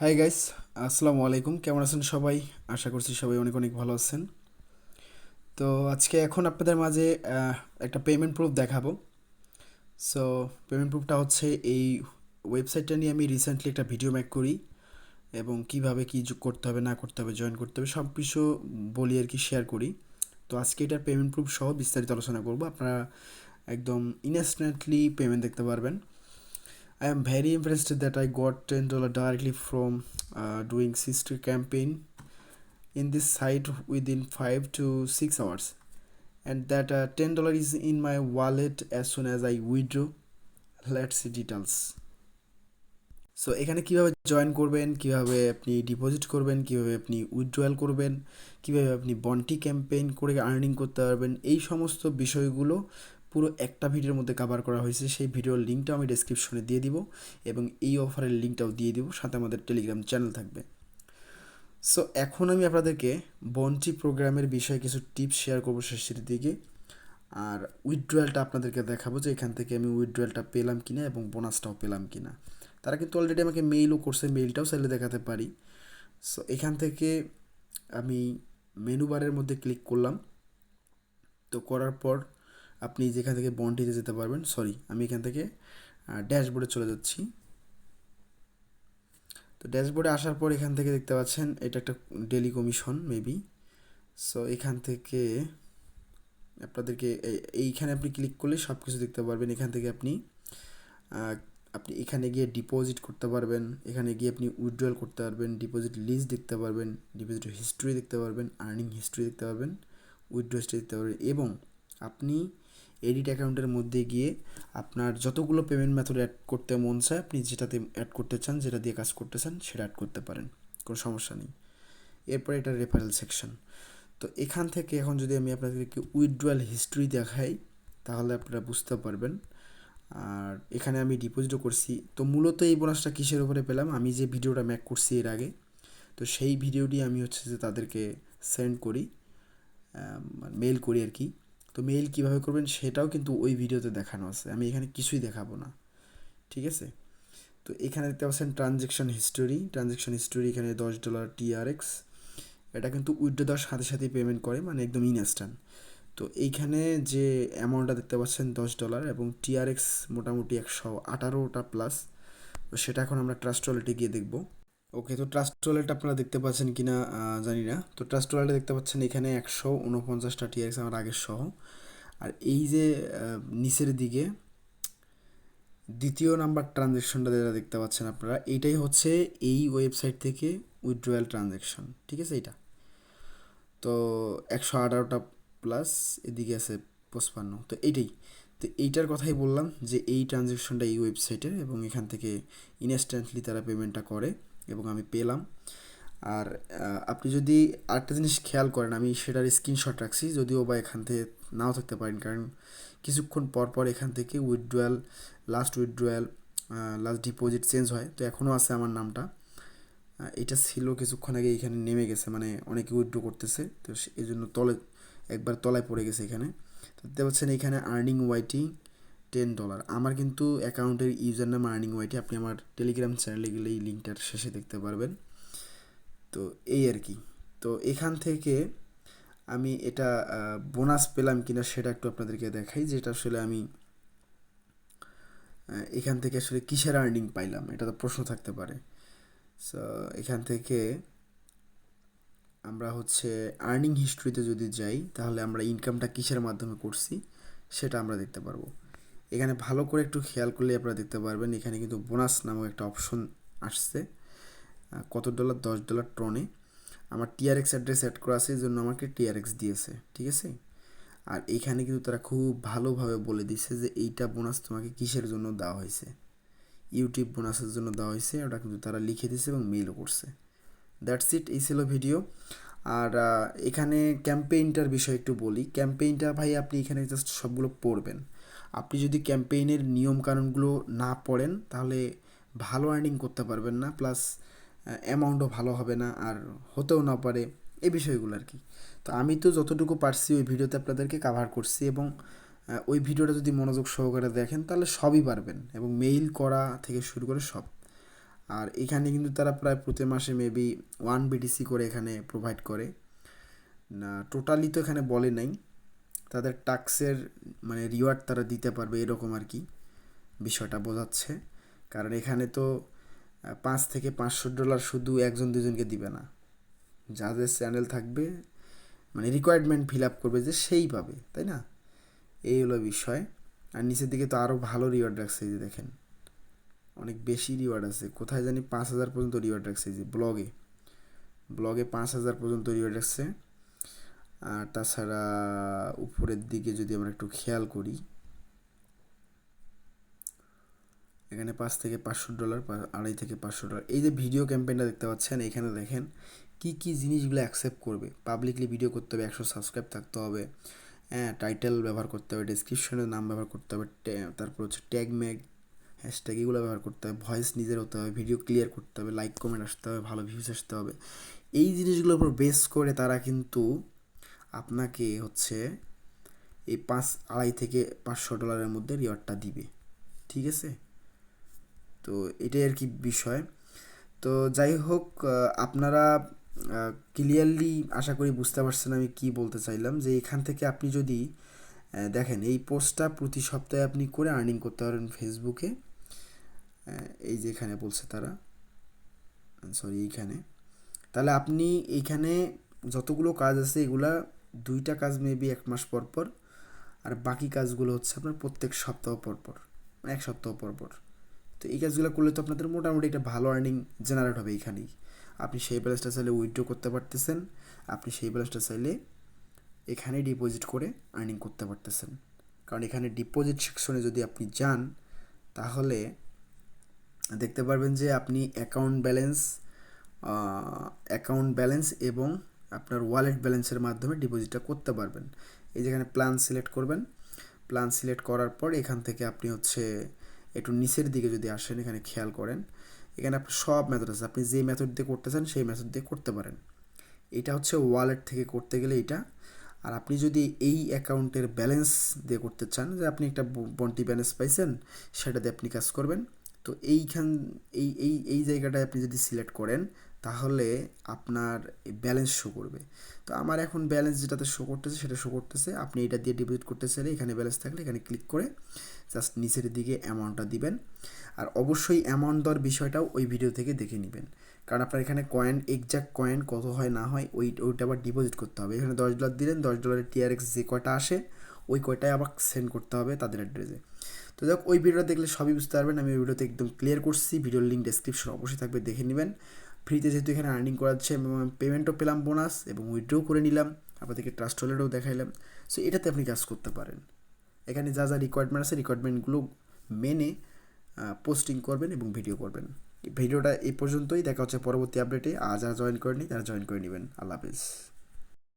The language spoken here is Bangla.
হাই গাইস, আসসালামু আলাইকুম। কেমন আছেন সবাই? আশা করছি সবাই অনেক অনেক ভালো আছেন। তো আজকে এখন আপনাদের মাঝে একটা পেমেন্ট প্রুফ দেখাবো। সো পেমেন্ট প্রুফটা হচ্ছে এই ওয়েবসাইটটা নিয়ে আমি রিসেন্টলি একটা ভিডিও মেক করি এবং কিভাবে কি করতে হবে না করতে হবে, জয়েন করতে হবে, সব কিছু বলি আর কি, শেয়ার করি। তো আজকে এটার পেমেন্ট প্রুফ সহ বিস্তারিত আলোচনা করব। আপনারা একদম ইনস্ট্যান্টলি পেমেন্ট দেখতে পারবেন। I am very impressed that I got $10 directly from doing sister campaign in this site within 5 to 6 hours, and that $10 is in my wallet as soon as I withdraw. Let's see details. So এখানে কিভাবে জয়েন করবেন, কিভাবে আপনি ডিপোজিট করবেন, কিভাবে আপনি উইথড্রয়াল করবেন, কিভাবে আপনি বন্টি ক্যাম্পেইন করে আর্নিং করতে পারবেন, এই সমস্ত বিষয়গুলো পুরো একটা ভিডিওর মধ্যে কভার করা হয়েছে। সেই ভিডিওর লিঙ্কটাও আমি ডেসক্রিপশনে দিয়ে দিব এবং এই অফারের লিঙ্কটাও দিয়ে দিব, সাথে আমাদের টেলিগ্রাম চ্যানেল থাকবে। সো এখন আমি আপনাদেরকে বন্টি প্রোগ্রামের বিষয়ে কিছু টিপস শেয়ার করবো শেষের দিকে, আর উইথড্রয়ালটা আপনাদেরকে দেখাবো যে এখান থেকে আমি উইথড্রয়ালটা পেলাম কিনা এবং বোনাসটাও পেলাম কিনা। তারা কিন্তু অলরেডি আমাকে মেইলও করছে, মেইলটাও চাইলে দেখাতে পারি। সো এখান থেকে আমি মেনু বারের মধ্যে ক্লিক করলাম। তো করার পর আপনি যেখান থেকে বন্টিতে যেতে পারবেন, সরি আমি এখান থেকে ড্যাশবোর্ডে চলে যাচ্ছি। তো ড্যাশবোর্ডে আসার পর এখান থেকে দেখতে পাচ্ছেন এটা একটা ডেলি কমিশন মেবি। সো এখান থেকে আপনাদেরকে এইখানে আপনি ক্লিক করলে সব কিছু দেখতে পারবেন। এখান থেকে আপনি আপনি এখানে গিয়ে ডিপোজিট করতে পারবেন, এখানে গিয়ে আপনি উইথড্রয়াল করতে পারবেন, ডিপোজিট লিস্ট দেখতে পারবেন, ডিপোজিট হিস্ট্রি দেখতে পারবেন, আর্নিং হিস্ট্রি দেখতে পারবেন, উইথড্র হিস্ট্রি দেখতে পারবেন, এবং আপনি এডিট অ্যাকাউন্টের মধ্যে গিয়ে আপনার যতগুলো পেমেন্ট মেথড অ্যাড করতে মন চায়, আপনি যেটাতে অ্যাড করতে চান, যেটা দিয়ে কাজ করতে চান সেটা অ্যাড করতে পারেন, কোনো সমস্যা নেই। এরপরে এটা রেফারেল সেকশন। তো এখান থেকে এখন যদি আমি আপনাদেরকে উইথড্রয়াল হিস্ট্রি দেখাই তাহলে আপনারা বুঝতে পারবেন। আর এখানে আমি ডিপোজিটও করছি। তো মূলত এই বোনাসটা কিসের উপরে পেলাম, আমি যে ভিডিওটা মেক করছি এর আগে, তো সেই ভিডিওটি আমি হচ্ছে যে তাদেরকে সেন্ড করি, মেল করি আর কি। তো মেইল কীভাবে করবেন সেটাও কিন্তু ওই ভিডিওতে দেখানো আছে, আমি এখানে কিছুই দেখাবো না, ঠিক আছে। তো এখানে দেখতে পাচ্ছেন ট্রানজ্যাকশন হিস্টোরি এখানে $10 TRX, এটা কিন্তু উইথড্র দেওয়ার সাথে সাথেই পেমেন্ট করে, মানে একদম ইনস্ট্যান্ট। তো এইখানে যে অ্যামাউন্টটা দেখতে পাচ্ছেন $10 এবং টিআরএক্স মোটামুটি 118টা প্লাস। তো সেটা এখন আমরা ট্রাস্ট ওয়ালেটে গিয়ে দেখব। ওকে, তো ট্রাস্ট ওয়ালেট আপনারা দেখতে পাচ্ছেন কি না জানি না। তো ট্রাস্ট ওয়ালেটে দেখতে পাচ্ছেন এখানে 149টা টিআরএক্স আমার আগের সহ। আর এই যে নিচের দিকে দ্বিতীয় নাম্বার ট্রানজ্যাকশনটা যেটা দেখতে পাচ্ছেন আপনারা, এইটাই হচ্ছে এই ওয়েবসাইট থেকে উইথড্রয়াল ট্রানজ্যাকশন, ঠিক আছে। এটা তো 118টা প্লাস, এদিকে আছে 55। তো এইটাই, তো এইটার কথাই বললাম যে এই ট্রানজ্যাকশনটা এই ওয়েবসাইটের, এবং এখান থেকে ইনস্ট্যান্টলি তারা পেমেন্টটা করে এবং আমি পেলাম। আর আপনি যদি আরেকটা জিনিস খেয়াল করেন, আমি সেটার স্ক্রিনশট রাখছি, যদিও বা এখান থেকে নাও থাকতে পারেন, কারণ কিছুক্ষণ পর পর এখান থেকে withdrawal, withdrawal, last deposit change হয়। তো এখনও আছে আমার নামটা, এটা ছিল কিছুক্ষণ আগে এখানে নেমে গেছে, মানে অনেকে উইথড্র করতেছে, তো এই জন্য একবার তলায় পড়ে গেছে এখানে। তো দেখতে পাচ্ছেন এখানে আর্নিং ওয়াইটি $10, আমার কিন্তু অ্যাকাউন্টের ইউজার নাম আর্নিং ওয়াইটি, আপনি আমার টেলিগ্রাম চ্যানেলে গেলে এই লিঙ্কটার শেষে দেখতে পারবেন। তো এই আর কি। তো এখান থেকে আমি এটা বোনাস পেলাম কিনা সেটা একটু আপনাদেরকে দেখাই, যেটা আসলে আমি এখান থেকে আসলে কিসের আর্নিং পাইলাম, এটা তো প্রশ্ন থাকতে পারে। সো এখান থেকে আমরা হচ্ছে আর্নিং হিস্ট্রিতে যদি যাই তাহলে আমরা ইনকামটা কিসের মাধ্যমে করছি সেটা আমরা দেখতে পারবো। এখানে ভালো করে একটু খেয়াল করলে আপনারা দেখতে পারবেন এখানে কিন্তু বোনাস নামক একটা অপশন আসছে। কত ডলার? $10 ট্রনে। আমার টিআরএক্স অ্যাড্রেস অ্যাড করা আছে, এই জন্য আমাকে টিআরএক্স দিয়েছে, ঠিক আছে। আর এইখানে কিন্তু তারা খুব ভালোভাবে বলে দিছে যে এইটা বোনাস তোমাকে কিসের জন্য দেওয়া হয়েছে, ইউটিউব বোনাসের জন্য দেওয়া হয়েছে, ওটা কিন্তু তারা লিখে দিয়েছে এবং মেইলও করছে। দ্যাটস ইট, এই ছিল ভিডিও। আর এখানে ক্যাম্পেইনটার বিষয়ে একটু বলি। ক্যাম্পেইনটা ভাই আপনি এখানে জাস্ট সবগুলো পড়বেন। আপনি যদি ক্যাম্পেইনের নিয়মকানুনগুলো না পড়েন তাহলে ভালো আর্নিং করতে পারবেন না, প্লাস অ্যামাউন্টও ভালো হবে না, আর হতেও না পারে, এই বিষয়গুলো আর কি। তো আমি তো যতটুকু পারছি ওই ভিডিওতে আপনাদেরকে কাভার করছি, এবং ওই ভিডিওটা যদি মনোযোগ সহকারে দেখেন তাহলে সবই পারবেন, এবং মেইল করা থেকে শুরু করে সব। আর এখানে কিন্তু তারা প্রায় প্রতি মাসে মেবি 1 BTC করে এখানে প্রোভাইড করে না, টোটালি তো এখানে বলে নাই। তাদের টাক্সের মানে রিওয়ার্ড তারা দিতে পারবে এরকম আর কি বিষয়টা বোঝাচ্ছে। কারণ এখানে তো $500 থেকে $500 শুধু একজন দুজনকে দিবে না, যাদের চ্যানেল থাকবে মানে রিকোয়ারমেন্ট ফিল আপ করবে যে সেই পাবে, তাই না? এই হলো বিষয়। আর নিচের দিকে তো আরও ভালো রিওয়ার্ড রাখছে, এই যে দেখেন অনেক বেশি রিওয়ার্ড আছে, কোথায় জানি 5,000 পর্যন্ত রিওয়ার্ড রাখছে, যে ব্লগে 5,000 পর্যন্ত রিওয়ার্ড রাখছে। আর তাছাড়া উপরের দিকে যদি আমরা একটু খেয়াল করি, এখানে $5 থেকে $500, $2.5 থেকে $500। এই যে ভিডিও ক্যাম্পেইনটা দেখতে পাচ্ছেন, এখানে দেখেন কি কি জিনিসগুলো অ্যাকসেপ্ট করবে। পাবলিকলি ভিডিও করতে হবে, 100 সাবস্ক্রাইব থাকতে হবে, হ্যাঁ, টাইটেল ব্যবহার করতে হবে, ডেসক্রিপশনের নাম ব্যবহার করতে হবে, তারপর হচ্ছে ট্যাগ ম্যাগ হ্যাশট্যাগ এগুলো ব্যবহার করতে হবে, ভয়েস নিজের হতে হবে, ভিডিও ক্লিয়ার করতে হবে, লাইক কমেন্ট আসতে হবে, ভালো ভিউজ আসতে হবে। এই জিনিসগুলোর উপর বেস করে তারা কিন্তু আপনাকে হচ্ছে এই $2.5 থেকে $500 মধ্যে রিওয়ার্ডটা দিবে, ঠিক আছে? তো এটাই আর কি বিষয়। তো যাই হোক, আপনারা ক্লিয়ারলি আশা করি বুঝতে পারছেন আমি কি বলতে চাইলাম, যে এখান থেকে আপনি যদি দেখেন এই পোস্টটা প্রতি সপ্তাহে আপনি করে আর্নিং করতে পারেন ফেসবুকে। এই যে এখানে বলছে তারা, সরি এইখানে, তাহলে আপনি এইখানে যতগুলো কাজ আছে এগুলা 2টা কাজ মেবি 1 মাস পর পর, আর বাকি কাজগুলো হচ্ছে আপনার প্রত্যেক সপ্তাহ পর পর, 1 সপ্তাহ পর পর। তো এই কাজগুলো করলে তো আপনাদের মোটামুটি একটা ভালো আর্নিং জেনারেট হবে এইখানেই। আপনি সেই ব্যালেন্সটা চাইলে উইথড্র করতে পারতেছেন, আপনি সেই ব্যালেন্সটা চাইলে এখানে ডিপোজিট করে আর্নিং করতে পারতেছেন। কারণ এখানে ডিপোজিট সেকশনে যদি আপনি যান, তাহলে দেখতে পারবেন যে আপনি অ্যাকাউন্ট ব্যালেন্স এবং আপনার ওয়ালেট ব্যালেন্সের মাধ্যমে ডিপোজিটটা করতে পারবেন। এই যেখানে প্ল্যান সিলেক্ট করবেন, প্ল্যান সিলেক্ট করার পর এখান থেকে আপনি হচ্ছে একটু নিচের দিকে যদি আসেন, এখানে খেয়াল করেন, এখানে আপনার সব মেথড আছে, আপনি যে মেথড দিয়ে করতে চান সেই মেথড দিয়ে করতে পারেন। এটা হচ্ছে ওয়ালেট থেকে করতে গেলে এটা। আর আপনি যদি এই অ্যাকাউন্টের ব্যালেন্স দিয়ে করতে চান, যে আপনি একটা বন্টি ব্যালেন্স পাইছেন, সেটা দিয়ে আপনি কাজ করবেন, তো এইখান এই এই এই জায়গাটায় আপনি যদি সিলেক্ট করেন, তাহলে আপনার ব্যালেন্স শো করবে। তো আমার এখন ব্যালেন্স যেটাতে শো করতেছে সেটা শো করতেছে। আপনি এটা দিয়ে ডিপোজিট করতে চাইলে এখানে ব্যালেন্স থাকলে এখানে ক্লিক করে জাস্ট নিচের দিকে অ্যামাউন্টটা দিবেন। আর অবশ্যই অ্যামাউন্ট দেওয়ার বিষয়টাও ওই ভিডিও থেকে দেখে নেবেন, কারণ আপনার এখানে এক্সাক্ট কয়েন কত হয় না হয় ওইটা আবার ডিপোজিট করতে হবে। এখানে $10 দিলেন, $10 TRX যে কয়টা আসে ওই কয়টাই আবার সেন্ড করতে হবে তাদের অ্যাড্রেসে। তো যাক, ওই ভিডিওটা দেখলে সবই বুঝতে পারবেন, আমি ওই ভিডিওতে একদম ক্লিয়ার করছি। ভিডিওর লিঙ্ক ডেসক্রিপশন অবশ্যই থাকবে, দেখে নেবেন। ফ্রিতে যেহেতু এখানে আর্নিং করাচ্ছে, এবং পেমেন্টও পেলাম বোনাস, এবং উইথড্রও করে নিলাম, আপনাদেরকে ট্রাস্ট ওয়ালেটও দেখাইলাম। সো এটাতে আপনি কাজ করতে পারেন। এখানে যা যা রিকোয়ারমেন্ট আছে রিকোয়ারমেন্টগুলো মেনে পোস্টিং করবেন এবং ভিডিও করবেন। ভিডিওটা এই পর্যন্তই, দেখা হচ্ছে পরবর্তী আপডেটে। যারা জয়েন করেনি তারা জয়েন করে নেবেন। আল্লাহ হাফিজ।